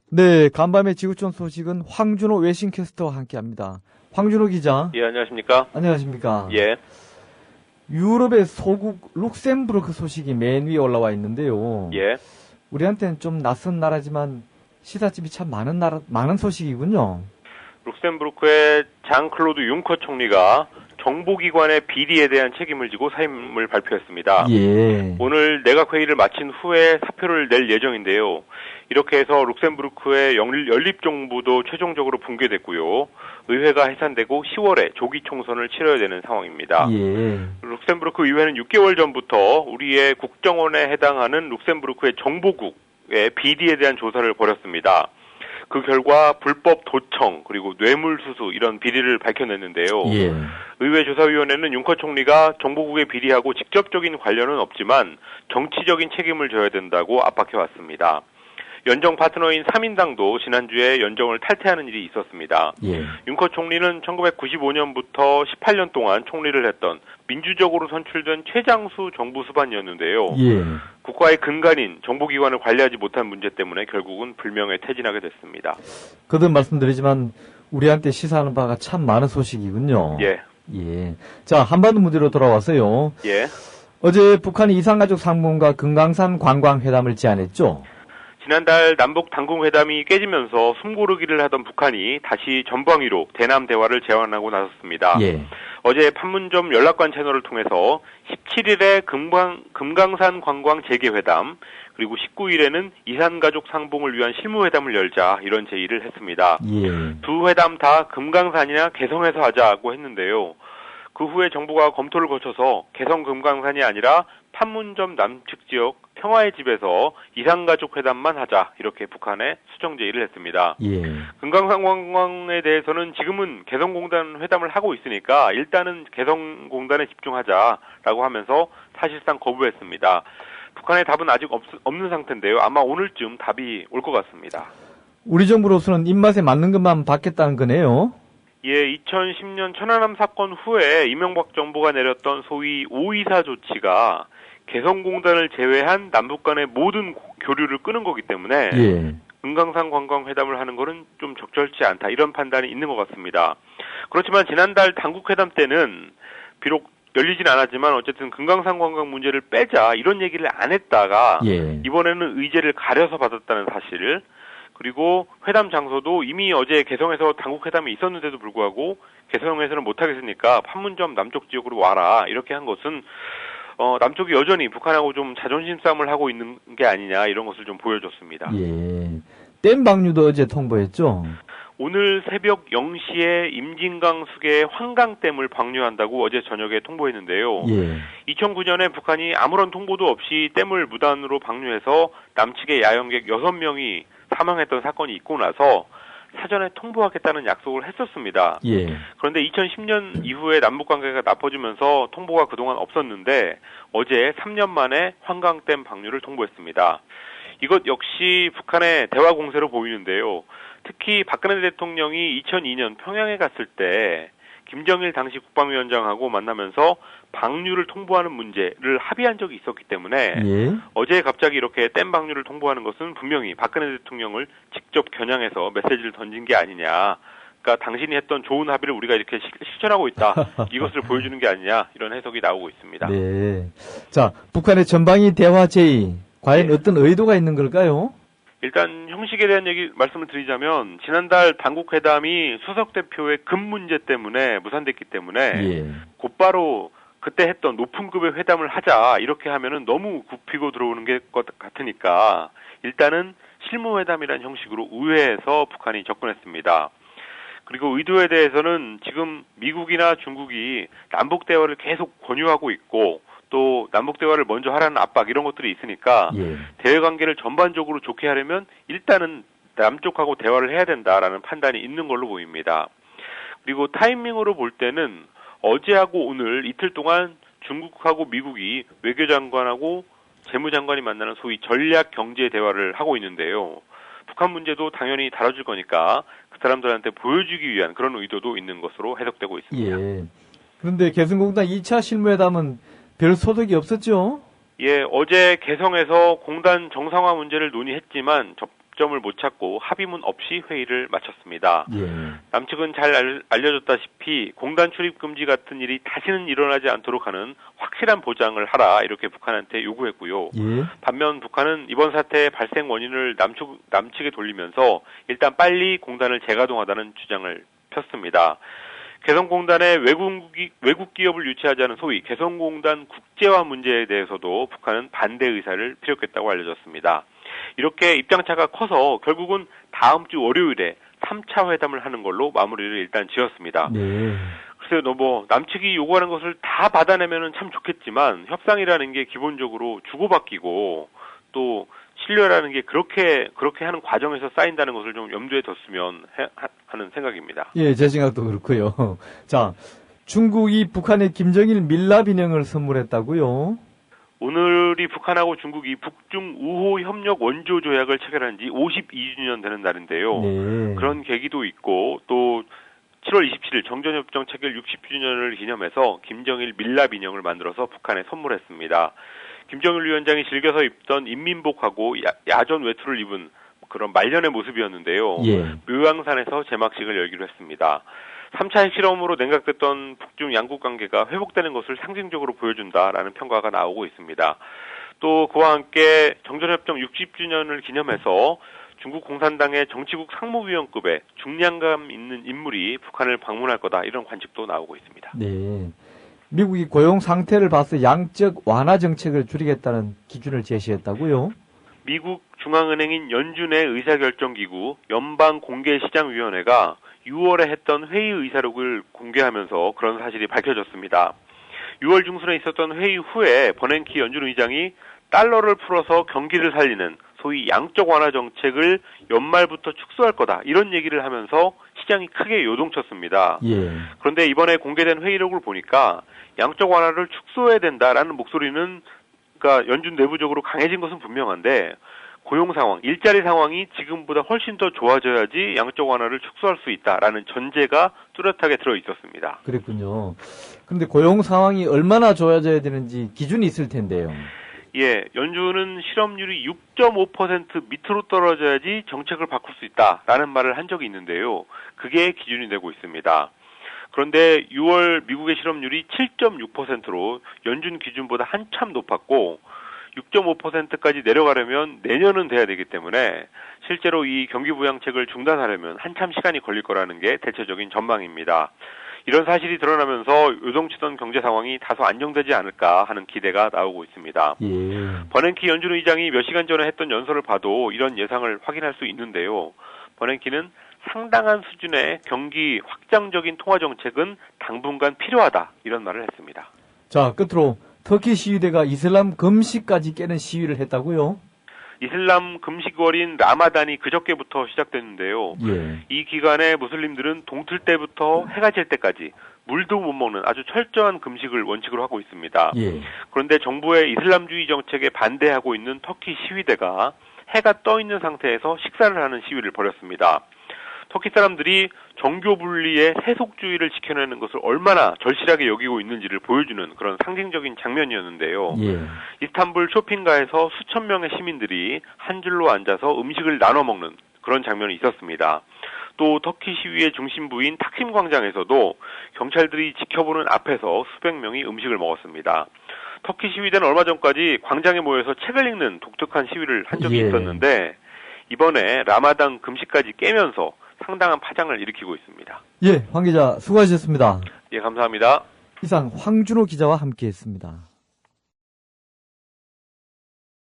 네, 간밤의 지구촌 소식은 황준호 외신캐스터와 함께합니다. 황준호 기자. 예, 안녕하십니까? 안녕하십니까? 예. 유럽의 소국 룩셈부르크 소식이 맨 위에 올라와 있는데요. 예. 우리한테는 좀 낯선 나라지만 시사집이 참 많은 소식이군요. 룩셈부르크의 장클로드 융커 총리가 정보기관의 비리에 대한 책임을 지고 사임을 발표했습니다. 예. 오늘 내각회의를 마친 후에 사표를 낼 예정인데요. 이렇게 해서 룩셈부르크의 연립정부도 최종적으로 붕괴됐고요. 의회가 해산되고 10월에 조기 총선을 치러야 되는 상황입니다. 예. 룩셈부르크 의회는 6개월 전부터 우리의 국정원에 해당하는 룩셈부르크의 정보국의 비리에 대한 조사를 벌였습니다. 그 결과 불법 도청 그리고 뇌물수수 이런 비리를 밝혀냈는데요. 예. 의회조사위원회는 융커 총리가 정보국의 비리하고 직접적인 관련은 없지만 정치적인 책임을 져야 된다고 압박해왔습니다. 연정 파트너인 3인당도 지난주에 연정을 탈퇴하는 일이 있었습니다. 예. 융커 총리는 1995년부터 18년 동안 총리를 했던 민주적으로 선출된 최장수 정부 수반이었는데요. 예. 국가의 근간인 정보기관을 관리하지 못한 문제 때문에 결국은 불명예 퇴진하게 됐습니다. 거듭 말씀드리지만 우리한테 시사하는 바가 참 많은 소식이군요. 예. 예. 자, 한반도 문제로 돌아와서요. 예. 어제 북한이 이산가족 상봉과 금강산 관광회담을 제안했죠. 지난달 남북 당국회담이 깨지면서 숨고르기를 하던 북한이 다시 전방위로 대남 대화를 제안하고 나섰습니다. 예. 어제 판문점 연락관 채널을 통해서 17일에 금강산 관광 재개회담 그리고 19일에는 이산가족 상봉을 위한 실무회담을 열자 이런 제의를 했습니다. 예. 두 회담 다 금강산이나 개성에서 하자고 했는데요. 그 후에 정부가 검토를 거쳐서 개성 금강산이 아니라 판문점 남측 지역 평화의 집에서 이산가족 회담만 하자 이렇게 북한에 수정 제의를 했습니다. 예. 금강산 관광에 대해서는 지금은 개성공단 회담을 하고 있으니까 일단은 개성공단에 집중하자라고 하면서 사실상 거부했습니다. 북한의 답은 아직 없는 상태인데요. 아마 오늘쯤 답이 올 것 같습니다. 우리 정부로서는 입맛에 맞는 것만 받겠다는 거네요. 예, 2010년 천안함 사건 후에 이명박 정부가 내렸던 소위 524 조치가 개성공단을 제외한 남북 간의 모든 교류를 끄는 거기 때문에 예. 금강산 관광회담을 하는 것은 좀 적절치 않다 이런 판단이 있는 것 같습니다. 그렇지만 지난달 당국회담 때는 비록 열리진 않았지만 어쨌든 금강산 관광 문제를 빼자 이런 얘기를 안 했다가 예. 이번에는 의제를 가려서 받았다는 사실 그리고 회담 장소도 이미 어제 개성에서 당국회담이 있었는데도 불구하고 개성에서는 못하겠으니까 판문점 남쪽 지역으로 와라 이렇게 한 것은 남쪽이 여전히 북한하고 좀 자존심 싸움을 하고 있는 게 아니냐 이런 것을 좀 보여줬습니다. 예. 댐 방류도 어제 통보했죠. 오늘 새벽 0시에 임진강 수계의 환강댐을 방류한다고 어제 저녁에 통보했는데요. 예. 2009년에 북한이 아무런 통보도 없이 댐을 무단으로 방류해서 남측의 야영객 6명이 사망했던 사건이 있고 나서 사전에 통보하겠다는 약속을 했었습니다. 예. 그런데 2010년 이후에 남북관계가 나빠지면서 통보가 그동안 없었는데 어제 3년 만에 환강댐 방류를 통보했습니다. 이것 역시 북한의 대화 공세로 보이는데요. 특히 박근혜 대통령이 2002년 평양에 갔을 때 김정일 당시 국방위원장하고 만나면서 방류를 통보하는 문제를 합의한 적이 있었기 때문에 예. 어제 갑자기 이렇게 댐 방류를 통보하는 것은 분명히 박근혜 대통령을 직접 겨냥해서 메시지를 던진 게 아니냐. 그러니까 당신이 했던 좋은 합의를 우리가 이렇게 실천하고 있다. 이것을 보여주는 게 아니냐. 이런 해석이 나오고 있습니다. 네. 자, 북한의 전방위 대화 제의 과연 어떤 의도가 있는 걸까요? 일단 형식에 대한 말씀을 드리자면 지난달 당국회담이 수석 대표의 금 문제 때문에 무산됐기 때문에 예. 곧바로 그때 했던 높은 급의 회담을 하자 이렇게 하면은 너무 굽히고 들어오는 것 같으니까 일단은 실무회담이라는 형식으로 의회에서 북한이 접근했습니다. 그리고 의도에 대해서는 지금 미국이나 중국이 남북 대화를 계속 권유하고 있고 또 남북 대화를 먼저 하라는 압박 이런 것들이 있으니까 예. 대외 관계를 전반적으로 좋게 하려면 일단은 남쪽하고 대화를 해야 된다라는 판단이 있는 걸로 보입니다. 그리고 타이밍으로 볼 때는 어제하고 오늘 이틀 동안 중국하고 미국이 외교장관하고 재무장관이 만나는 소위 전략 경제 대화를 하고 있는데요. 북한 문제도 당연히 다뤄질 거니까 그 사람들한테 보여주기 위한 그런 의도도 있는 것으로 해석되고 있습니다. 예. 그런데 개성공단 2차 실무회담은 별 소득이 없었죠? 예, 어제 개성에서 공단 정상화 문제를 논의했지만 접점을 못 찾고 합의문 없이 회의를 마쳤습니다. 예. 남측은 잘 알려졌다시피 공단 출입 금지 같은 일이 다시는 일어나지 않도록 하는 확실한 보장을 하라 이렇게 북한한테 요구했고요. 예. 반면 북한은 이번 사태의 발생 원인을 남측에 돌리면서 일단 빨리 공단을 재가동하다는 주장을 폈습니다. 개성공단에 외국 기업을 유치하자는 소위 개성공단 국제화 문제에 대해서도 북한은 반대 의사를 피력했다고 알려졌습니다. 이렇게 입장차가 커서 결국은 다음 주 월요일에 3차 회담을 하는 걸로 마무리를 일단 지었습니다. 네. 글쎄요, 남측이 요구하는 것을 다 받아내면은 참 좋겠지만 협상이라는 게 기본적으로 주고받기고 또 신뢰라는 게 그렇게 하는 과정에서 쌓인다는 것을 좀 염두에 뒀으면 하는 생각입니다. 예, 제 생각도 그렇고요. 자, 중국이 북한에 김정일 밀랍 인형을 선물했다고요? 오늘이 북한하고 중국이 북중 우호 협력 원조 조약을 체결한 지 52주년 되는 날인데요. 네. 그런 계기도 있고 또 7월 27일 정전협정 체결 60주년을 기념해서 김정일 밀랍 인형을 만들어서 북한에 선물했습니다. 김정일 위원장이 즐겨서 입던 인민복하고 야전 외투를 입은 그런 말년의 모습이었는데요. 예. 묘양산에서 제막식을 열기로 했습니다. 3차 핵실험으로 냉각됐던 북중 양국 관계가 회복되는 것을 상징적으로 보여준다라는 평가가 나오고 있습니다. 또 그와 함께 정전협정 60주년을 기념해서 중국 공산당의 정치국 상무위원급의 중량감 있는 인물이 북한을 방문할 거다 이런 관측도 나오고 있습니다. 네. 미국이 고용 상태를 봐서 양적 완화 정책을 줄이겠다는 기준을 제시했다고요? 미국 중앙은행인 연준의 의사결정기구 연방공개시장위원회가 6월에 했던 회의 의사록을 공개하면서 그런 사실이 밝혀졌습니다. 6월 중순에 있었던 회의 후에 버냉키 연준 의장이 달러를 풀어서 경기를 살리는 소위 양적 완화 정책을 연말부터 축소할 거다 이런 얘기를 하면서 시장이 크게 요동쳤습니다. 예. 그런데 이번에 공개된 회의록을 보니까 양적 완화를 축소해야 된다라는 목소리는 그러니까 연준 내부적으로 강해진 것은 분명한데 고용 상황, 일자리 상황이 지금보다 훨씬 더 좋아져야지 양적 완화를 축소할 수 있다라는 전제가 뚜렷하게 들어 있었습니다. 그랬군요. 그런데 고용 상황이 얼마나 좋아져야 되는지 기준이 있을 텐데요. 예, 연준은 실업률이 6.5% 밑으로 떨어져야지 정책을 바꿀 수 있다라는 말을 한 적이 있는데요. 그게 기준이 되고 있습니다. 그런데 6월 미국의 실업률이 7.6%로 연준 기준보다 한참 높았고 6.5%까지 내려가려면 내년은 돼야 되기 때문에 실제로 이 경기 부양책을 중단하려면 한참 시간이 걸릴 거라는 게 대체적인 전망입니다. 이런 사실이 드러나면서 요동치던 경제 상황이 다소 안정되지 않을까 하는 기대가 나오고 있습니다. 예. 버냉키 연준 의장이 몇 시간 전에 했던 연설을 봐도 이런 예상을 확인할 수 있는데요. 버냉키는 상당한 수준의 경기 확장적인 통화 정책은 당분간 필요하다 이런 말을 했습니다. 자, 끝으로 터키 시위대가 이슬람 금식까지 깨는 시위를 했다고요? 이슬람 금식월인 라마단이 그저께부터 시작됐는데요. 예. 이 기간에 무슬림들은 동틀 때부터 해가 질 때까지 물도 못 먹는 아주 철저한 금식을 원칙으로 하고 있습니다. 예. 그런데 정부의 이슬람주의 정책에 반대하고 있는 터키 시위대가 해가 떠 있는 상태에서 식사를 하는 시위를 벌였습니다. 터키 사람들이 정교 분리의 세속주의를 지켜내는 것을 얼마나 절실하게 여기고 있는지를 보여주는 그런 상징적인 장면이었는데요. 예. 이스탄불 쇼핑가에서 수천 명의 시민들이 한 줄로 앉아서 음식을 나눠 먹는 그런 장면이 있었습니다. 또 터키 시위의 중심부인 탁심 광장에서도 경찰들이 지켜보는 앞에서 수백 명이 음식을 먹었습니다. 터키 시위대는 얼마 전까지 광장에 모여서 책을 읽는 독특한 시위를 한 적이 있었는데 이번에 라마단 금식까지 깨면서 상당한 파장을 일으키고 있습니다. 예, 황 기자 수고하셨습니다. 예, 감사합니다. 이상 황준호 기자와 함께했습니다.